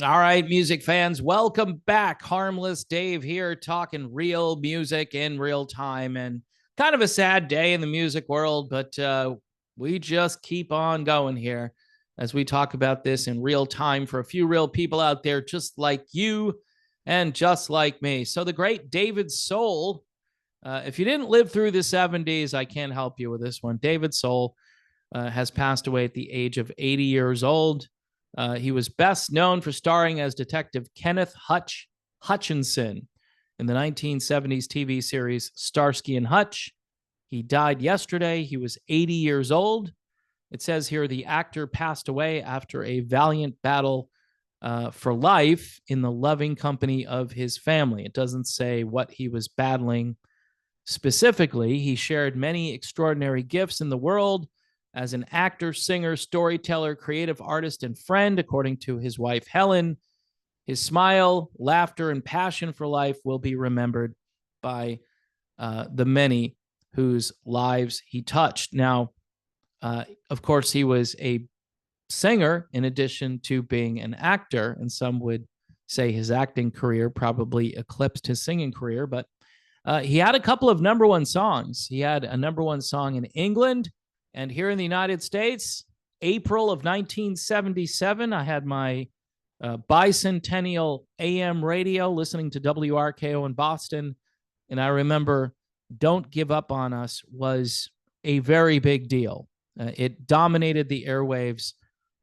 All right, music fans, welcome back. Harmless Dave here, talking real music in real time. And kind of a sad day in the music world, but we just keep on going here as we talk about this in real time for a few real people out there just like you and just like me. So, the great David Soul, if you didn't live through the 70s, I can't help you with this one. David Soul has passed away at the age of 80 years old. He was best known for starring as Detective Kenneth Hutchinson in the 1970s TV series Starsky and Hutch. He died yesterday. He was 80 years old. It says here the actor passed away after a valiant battle for life in the loving company of his family. It doesn't say what he was battling specifically. He shared many extraordinary gifts in the world as an actor, singer, storyteller, creative artist, and friend, according to his wife, Helen. His smile, laughter, and passion for life will be remembered by the many whose lives he touched. Now, of course, he was a singer in addition to being an actor, and some would say his acting career probably eclipsed his singing career, but he had a couple of number one songs. He had a number one song in England, and here in the United States, April of 1977, I had my bicentennial AM radio listening to WRKO in Boston. And I remember Don't Give Up on Us was a very big deal. It dominated the airwaves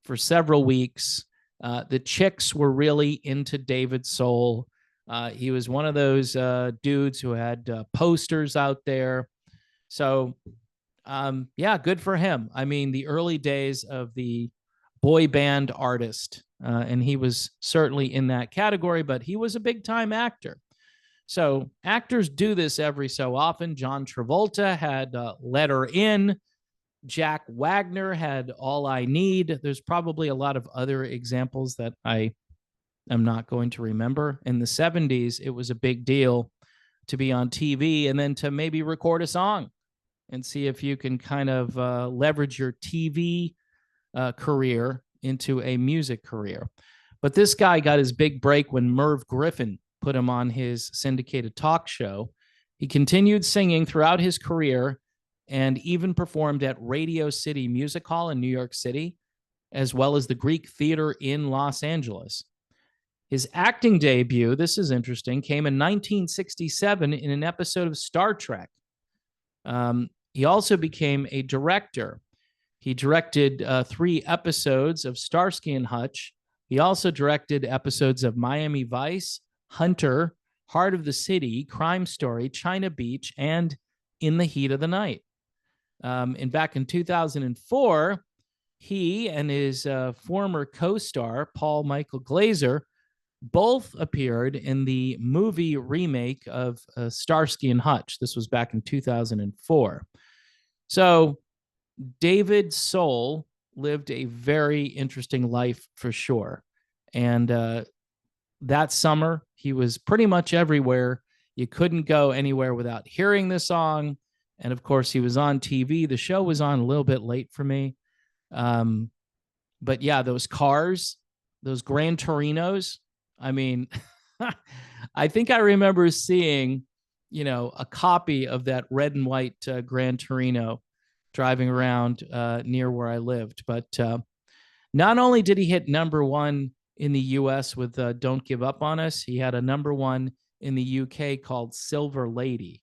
for several weeks. The chicks were really into David Soul. He was one of those dudes who had posters out there. So, yeah, good for him. I mean, the early days of the boy band artist, and he was certainly in that category, but he was a big time actor. So actors do this every so often. John Travolta had Let Her In. Jack Wagner had All I Need. There's probably a lot of other examples that I am not going to remember. In the 70s, it was a big deal to be on TV and then to maybe record a song and see if you can kind of leverage your TV career into a music career. But this guy got his big break when Merv Griffin put him on his syndicated talk show. He continued singing throughout his career and even performed at Radio City Music Hall in New York City, as well as the Greek Theater in Los Angeles. His acting debut, this is interesting, came in 1967 in an episode of Star Trek. He also became a director. He directed 3 episodes of Starsky and Hutch. He also directed episodes of Miami Vice, Hunter, Heart of the City, Crime Story, China Beach, and In the Heat of the Night. And back in 2004, he and his former co-star, Paul Michael Glazer, both appeared in the movie remake of Starsky and Hutch. This was back in 2004. So David Soul lived a very interesting life for sure. And that summer, he was pretty much everywhere. You couldn't go anywhere without hearing the song. And of course, he was on TV. The show was on a little bit late for me. But yeah, those cars, those Gran Torinos, I mean, I think I remember seeing, a copy of that red and white Gran Torino driving around near where I lived. But not only did he hit number one in the US with Don't Give Up on Us, he had a number one in the UK called Silver Lady.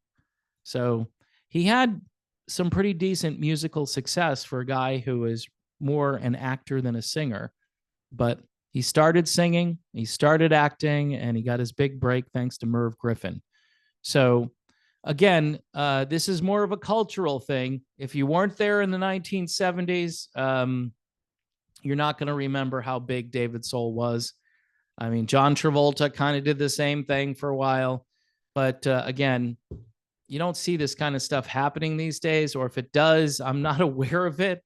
So he had some pretty decent musical success for a guy who is more an actor than a singer. But he started singing, he started acting, and he got his big break thanks to Merv Griffin. So again, this is more of a cultural thing. If you weren't there in the 1970s, you're not going to remember how big David Soul was. I mean, John Travolta kind of did the same thing for a while. But again, you don't see this kind of stuff happening these days, or if it does, I'm not aware of it.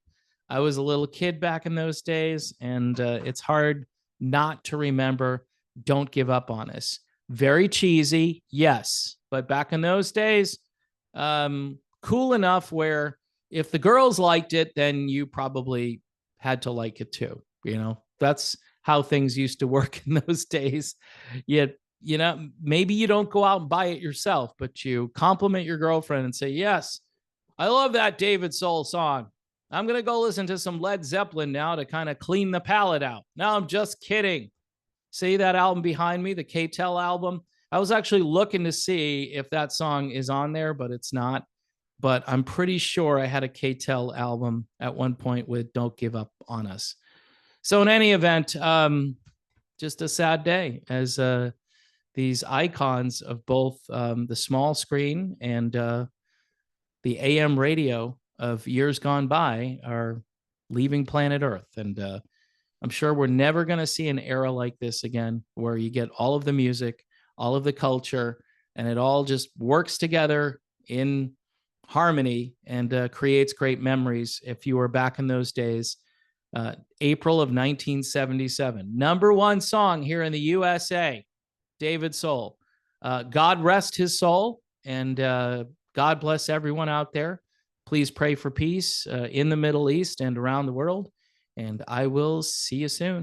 I was a little kid back in those days, and it's hard not to remember Don't Give Up on Us. Very cheesy, yes. But back in those days, cool enough where if the girls liked it, then you probably had to like it too. That's how things used to work in those days. Yet, maybe you don't go out and buy it yourself, but you compliment your girlfriend and say, yes, I love that David Soul song. I'm going to go listen to some Led Zeppelin now to kind of clean the palate out. No, I'm just kidding. See that album behind me, the K-Tel album? I was actually looking to see if that song is on there, but it's not. But I'm pretty sure I had a K-Tel album at one point with Don't Give Up on Us. So in any event, just a sad day as these icons of both the small screen and the AM radio of years gone by are leaving planet Earth. And I'm sure we're never going to see an era like this again, where you get all of the music, all of the culture, and it all just works together in harmony and creates great memories. If you were back in those days, April of 1977, #1 song here in the USA, David Soul. God rest his soul, and God bless everyone out there. Please pray for peace in the Middle East and around the world. And I will see you soon.